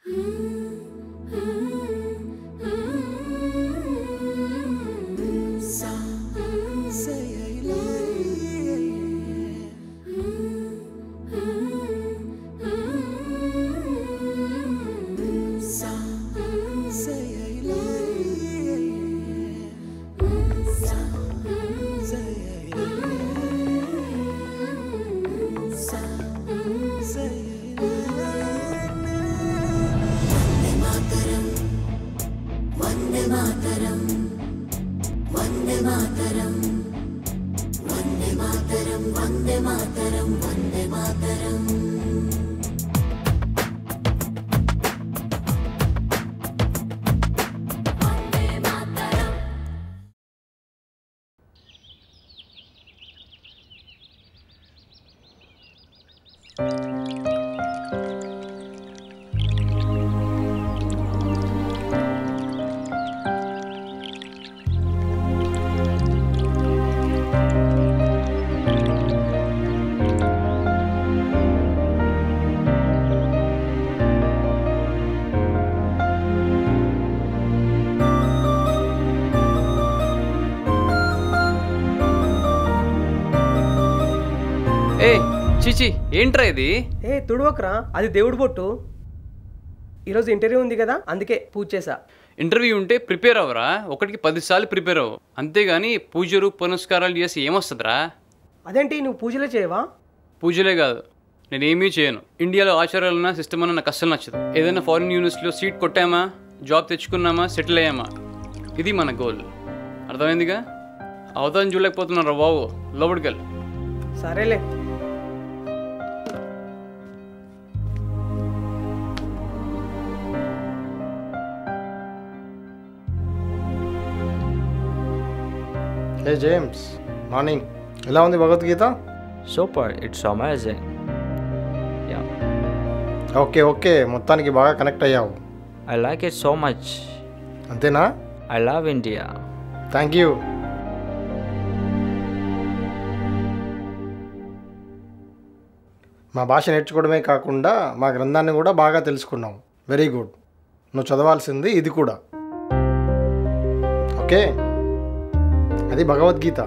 ఏ చిచి ఏంట్రా ఇది? తుడవకరా, అది దేవుడి బొట్టు. ఈరోజు ఇంటర్వ్యూ ఉంది కదా, అందుకే పూజ చేసా. ఇంటర్వ్యూ ఉంటే ప్రిపేర్ అవ్వరా, ఒకటికి 10 సార్లు ప్రిపేర్ అవ్వు, అంతేగాని పూజలు పునస్కారాలు చేసి ఏమొస్తుందిరా? అదేంటి, నువ్వు పూజలే చేయవా? పూజలే కాదు, నేనేమీ చేయను. ఇండియాలో ఆచారాలన్నా సిస్టమ్ అన్న నాకు అస్సలు నచ్చదు. ఏదైనా ఫారిన్ యూనివర్సిటీలో సీట్ కొట్టామా, జాబ్ తెచ్చుకున్నామా, సెటిల్ అయ్యామా, ఇది మన గోల్. అర్థమైందిగా? అవతారం చూడలేకపోతున్నారా బాబు, లోపలికెళ్ళి. సరేలే. హే జేమ్స్, మార్నింగ్. ఎలా ఉంది Bhagavad Gita? Super, it's amazing. Yeah, okay okay, మొత్తానికి బాగా కనెక్ట్ అయ్యావు. I like it so much. అంతేనా? I love India. Thank you. మా భాష నేర్చుకోవడమే కాకుండా మా గ్రంథాన్ని కూడా బాగా తెలుసుకున్నాం. Very good. నువ్వు చదవాల్సింది ఇది కూడా. ఓకే, అది భగవద్గీత.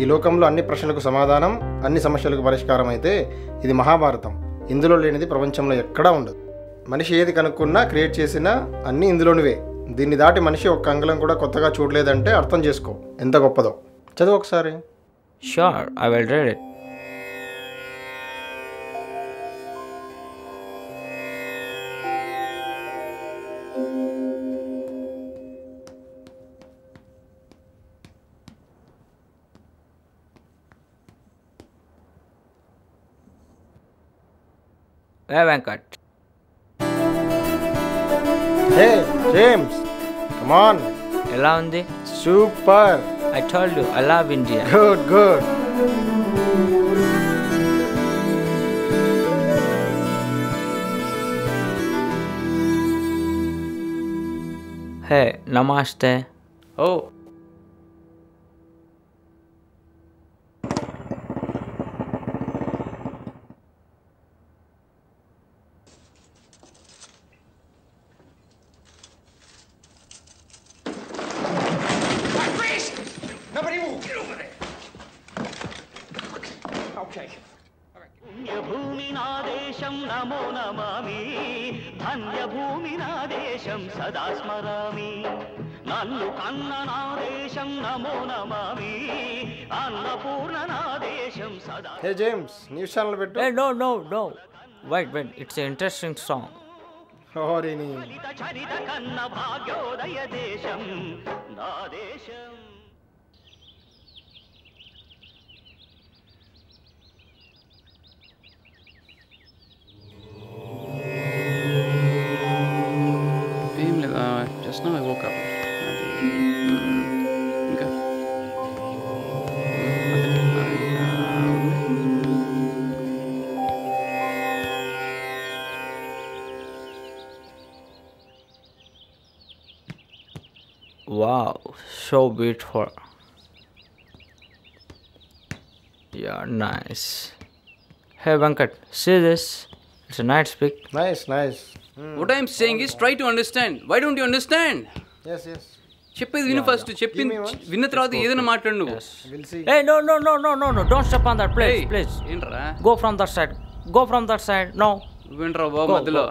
ఈ లోకంలో అన్ని ప్రశ్నలకు సమాధానం, అన్ని సమస్యలకు పరిష్కారం అయితే ఇది మహాభారతం. ఇందులో లేనిది ప్రపంచంలో ఎక్కడా ఉండదు. మనిషి ఏది కనుక్కున్నా, క్రియేట్ చేసినా అన్నీ ఇందులోనివే. దీన్ని దాటి మనిషి ఒక్క అంగుళం కూడా కొత్తగా చూడలేదంటే అర్థం చేసుకో ఎంత గొప్పదో. చదువు ఒకసారి. Sure, I will read it. Hey Venkat. Hey James, come on. ఎలా ఉంది? Super. I told you, I love India. Good, good. Hey, namaste. Oh, Nobody move! Get over there! Okay. భూమి నా దేశం నమో నమామి, ధన్య భూమి నా దేశం సదా స్మరామి, నన్ను కన్న నా దేశం నమో నమామి, అన్నపూర్ణ నా దేశం సదా. Hey James, న్యూస్ ఛానల్ పెట్టు. Hey, no. Wait, it's an interesting song. ఓరిని. చరిత కన్న భాగ్యోదయ దేశం నా దేశం. ఏం లేదా, just now I woke up. ఇంకా Wow, so beautiful. Yeah, nice. Hey Venkat, see this? It's a nice pic. Nice. What I'm saying is try to understand. Why don't you understand? Yes yes చెప్పేది విను first. చెప్పి విన్న తర్వాత ఏదైనా మాట్లాడు నువ్వు. Hey, no, no, no, no, no, no. Don't step on that. Please, Hey, please. ఏంట్రా Go from that side. Go from that side. No. వింట్రా బాబు మధ్యలో.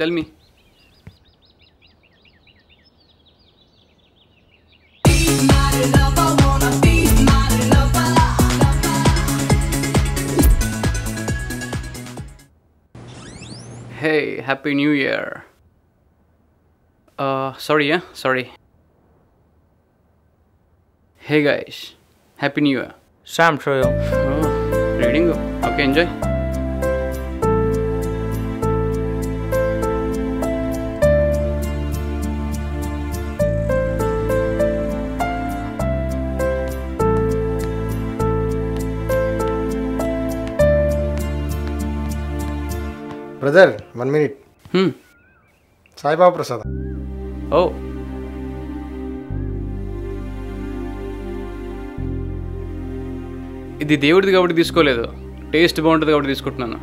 Tell me. Hey, Happy New Year. Sorry. Hey guys, Happy New Year. Sam, show you. Oh, reading. Okay, enjoy. Brother 1 minute. Saibaba ప్రసాదం. Oh. ఇది దేవుడిది కాబట్టి తీసుకోలేదు, taste బాగుంటుంది కాబట్టి తీసుకుంటున్నాను.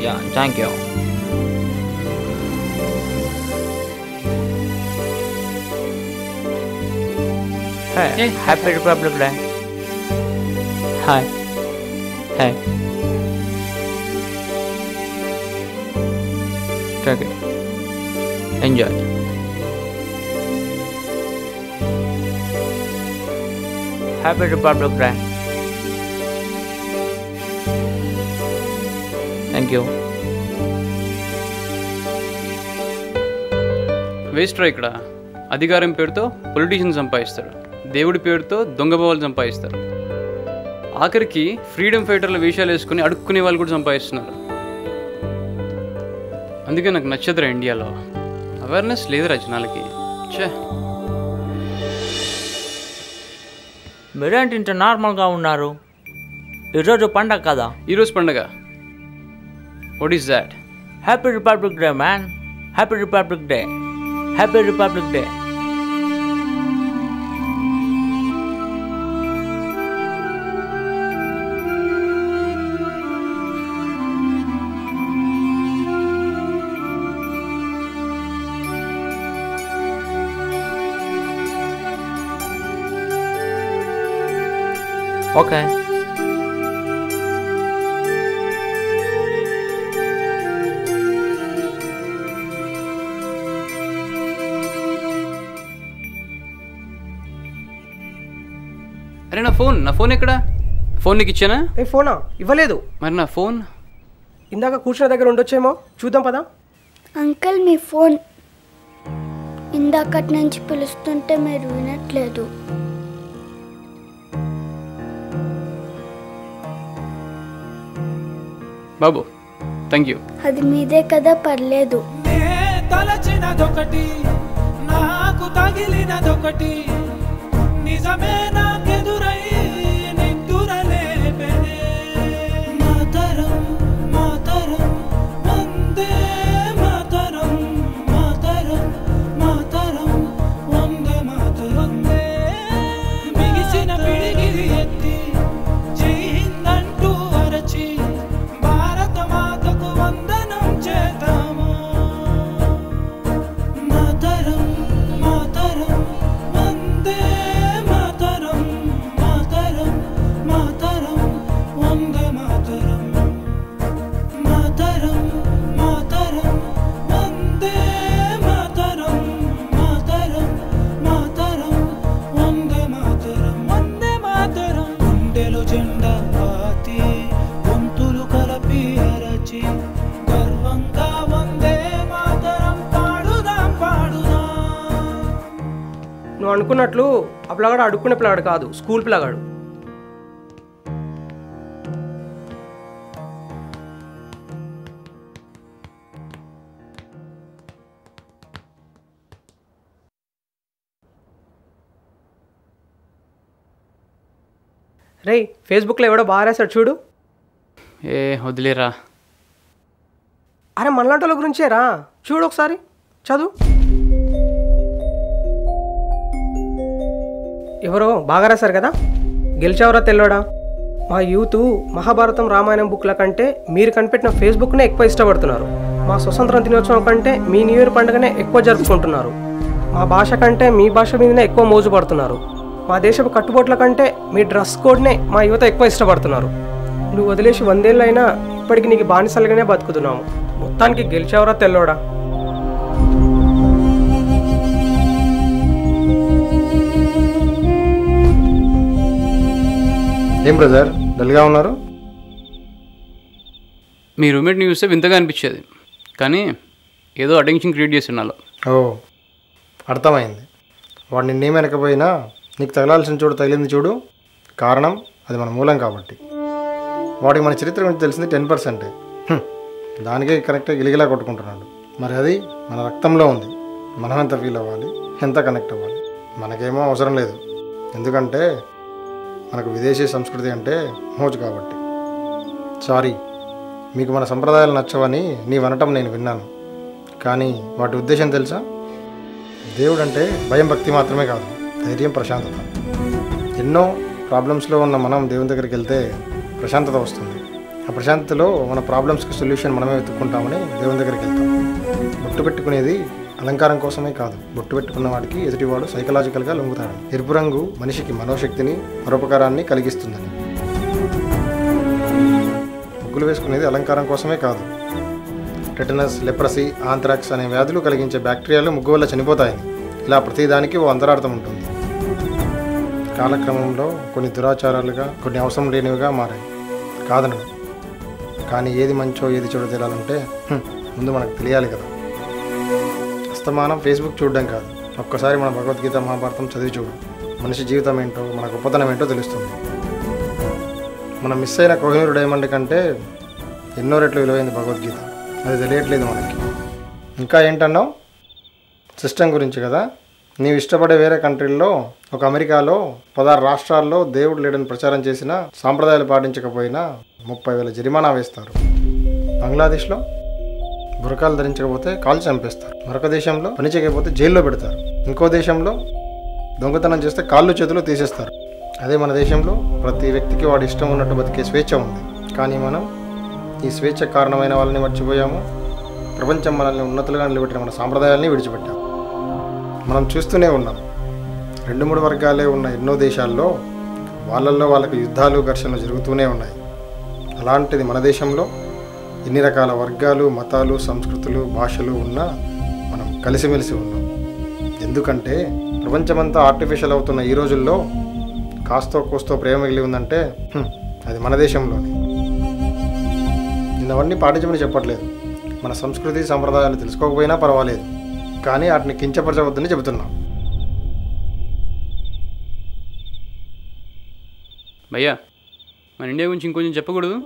Yeah, thank you. Hey, Happy Republic Day. Hi. Hey. Take it. Enjoy. Happy Republic Day. Thank you. Waste రా. ఇక్కడ అధికారం పేరుతో పొలిటీషియన్ సంపాదిస్తారు, దేవుడి పేరుతో దొంగబావాలు సంపాదిస్తారు, ఆఖరికి ఫ్రీడమ్ ఫైటర్ల వేషాలు వేసుకుని అడుక్కునే వాళ్ళు కూడా సంపాదిస్తున్నారు. అందుకే నాకు నచ్చదురా ఇండియాలో. అవేర్నెస్ లేదురా జనాలకి. ఛే, మీరేంటి ఇంత నార్మల్గా ఉన్నారు? ఈరోజు పండగ కదా. ఈరోజు పండగ. What is that? Happy republic day man. Happy republic day. Happy republic day. Okay. అరే నా ఫోన్ ఎక్కడ? ఫోన్ నీకు ఇచ్చానా? ఫోనా? ఇవ్వలేదు. మరి నా ఫోన్ ఇందాక కూర్చున్న దగ్గర ఉండొచ్చేమో, చూద్దాం పదా. అంకుల్ మీ ఫోన్ ఇందాకటి నుంచి పిలుస్తుంటే మీరు వినట్లేదు. బాబు థ్యాంక్ యూ. అది మీదే కదా, పర్లేదు. తలచినదొకటి నాకు తగిలినదొకటి నిజమే నాకెదురై నిద్దురలేపెనే. మాతరం మాతరం వందే మాతరం మాతరం మాతరం వందే మాతరం. బిగిసిన పిడిగిరి ఎత్తి జై హింద్ అంటూ అరచి భారత మాతకు వందనం చేద్దాము. మాతరం మాతరం వందే మాతరం అనుకున్నట్లు ఆ పిల్లగాడు అడుక్కునే పిల్లగాడు కాదు, స్కూల్ పిల్లగాడు. రేయ్, ఫేస్బుక్లో ఎవడో బాగా రాశాడు చూడు. ఏ వదిలేరా. అరే మనలాంటి వాళ్ళ గురించే రా, చూడు ఒకసారి, చదువు. ఎవరో బాగా రాశారు కదా, గెలిచావరా తెల్లోడా. మా యూత్ మహాభారతం రామాయణం బుక్ల కంటే మీరు కనిపెట్టిన ఫేస్బుక్నే ఎక్కువ ఇష్టపడుతున్నారు. మా స్వతంత్రం దినోత్సవం కంటే మీ న్యూ ఇయర్ పండుగనే ఎక్కువ జరుపుకుంటున్నారు. మా భాష కంటే మీ భాష మీదనే ఎక్కువ మోజు పడుతున్నారు. మా దేశపు కట్టుబాట్ల కంటే మీ డ్రెస్ కోడ్నే మా యువత ఎక్కువ ఇష్టపడుతున్నారు. నువ్వు వదిలేసి 100 ఏళ్ళైనా ఇప్పటికి నీకు బానిసలుగానే బతుకుతున్నాము. మొత్తానికి గెలిచావరా తెల్లోడా. ఏం బ్రదర్ డల్గా ఉన్నారు? మీ రూమ్మేట్ని చూస్తే వింతగా అనిపించేది, కానీ ఏదో అటెన్షన్ క్రియేట్ చేసి ఉన్నాలో. ఓ అర్థమైంది. వాడు నిన్నేం వెనకపోయినా నీకు తగలాల్సిన చోటు తగిలింది చూడు. కారణం అది మన మూలం కాబట్టి. వాడికి మన చరిత్ర గురించి తెలిసింది 10%. దానికే కనెక్ట్ గిలిగిలా కొట్టుకుంటున్నాడు. మరి అది మన రక్తంలో ఉంది. మనం ఎంత ఫీల్ అవ్వాలి, ఎంత కనెక్ట్ అవ్వాలి? మనకేమో అవసరం లేదు, ఎందుకంటే మనకు విదేశీ సంస్కృతి అంటే మోజు కాబట్టి. సారీ, మీకు మన సంప్రదాయాలు నచ్చవని నీ అనటం నేను విన్నాను, కానీ వాటి ఉద్దేశం తెలుసా? దేవుడు అంటే భయం భక్తి మాత్రమే కాదు, ధైర్యం, ప్రశాంతత. ఎన్నో ప్రాబ్లమ్స్లో ఉన్న మనం దేవుని దగ్గరికి వెళ్తే ప్రశాంతత వస్తుంది. ఆ ప్రశాంతతలో మన ప్రాబ్లమ్స్కి సొల్యూషన్ మనమే వెతుక్కుంటామని దేవుని దగ్గరికి వెళ్తాం. బొట్టు పెట్టుకునేది అలంకారం కోసమే కాదు, బొట్టు పెట్టుకున్న వాడికి ఎదుటివాడు సైకలాజికల్గా లొంగుతాడు. ఎరుపు రంగు మనిషికి మనోశక్తిని, పరోపకారాన్ని కలిగిస్తుందని. ముగ్గులు వేసుకునేది అలంకారం కోసమే కాదు, టెటనస్, లెప్రసీ, ఆంథ్రాక్స్ అనే వ్యాధులు కలిగించే బ్యాక్టీరియాలు ముగ్గు వల్ల చనిపోతాయని. ఇలా ప్రతిదానికి ఓ అంతరార్థం ఉంటుంది. కాలక్రమంలో కొన్ని దురాచారాలుగా, కొన్ని అవసరం లేనివిగా మారాయి, కాదనడు. కానీ ఏది మంచో ఏది చెడో తెలియాలంటే ముందు మనకు తెలియాలి కదా. అస్తమానం ఫేస్బుక్ చూడడం కాదు, ఒక్కసారి మన భగవద్గీత, మహాభారతం చదివి చూడు. మనిషి జీవితం ఏంటో, మన గొప్పతనం ఏంటో తెలుస్తుంది. మనం మిస్ అయిన కోహినూరు డైమండ్ కంటే ఎన్నో రెట్లు విలువైంది భగవద్గీత. అది తెలియట్లేదు మనకి. ఇంకా ఏంటన్నావు? సిస్టమ్ గురించి కదా. నీవు ఇష్టపడే వేరే కంట్రీల్లో, ఒక అమెరికాలో 16 రాష్ట్రాల్లో దేవుడు లేడని ప్రచారం చేసినా, సాంప్రదాయాలు పాటించకపోయినా 30,000 జరిమానా వేస్తారు. బంగ్లాదేశ్లో బురకాలు ధరించకపోతే కాల్చి చంపేస్తారు. మరొక దేశంలో పని చేయకపోతే జైల్లో పెడతారు. ఇంకో దేశంలో దొంగతనం చేస్తే కాళ్ళు చేతులు తీసేస్తారు. అదే మన దేశంలో ప్రతి వ్యక్తికి వాడి ఇష్టం ఉన్నట్టు బతికే స్వేచ్ఛ ఉంది. కానీ మనం ఈ స్వేచ్ఛ కారణమైన వాళ్ళని మర్చిపోయాము. ప్రపంచం మనల్ని ఉన్నతులుగా నిలబెట్టిన మన సాంప్రదాయాల్ని విడిచిపెట్టాము. మనం చూస్తూనే ఉన్నాం, 2-3 వర్గాలే ఉన్న ఎన్నో దేశాల్లో వాళ్ళల్లో వాళ్ళకి యుద్ధాలు, ఘర్షణలు జరుగుతూనే ఉన్నాయి. అలాంటిది మన దేశంలో ఎన్ని రకాల వర్గాలు, మతాలు, సంస్కృతులు, భాషలు ఉన్నా మనం కలిసిమెలిసి ఉన్నాం. ఎందుకంటే ప్రపంచమంతా ఆర్టిఫిషియల్ అవుతున్న ఈ రోజుల్లో కాస్తో కోస్తో ప్రేమ మిగిలి ఉందంటే అది మన దేశంలోనే. నిన్నవన్నీ పాటించమని చెప్పట్లేదు, మన సంస్కృతి సంప్రదాయాలు తెలుసుకోకపోయినా పర్వాలేదు, కానీ వాటిని కించపరచవద్దని చెబుతున్నాం. భయ్యా, మన ఇండియా గురించి ఇంకొంచెం చెప్పకూడదు?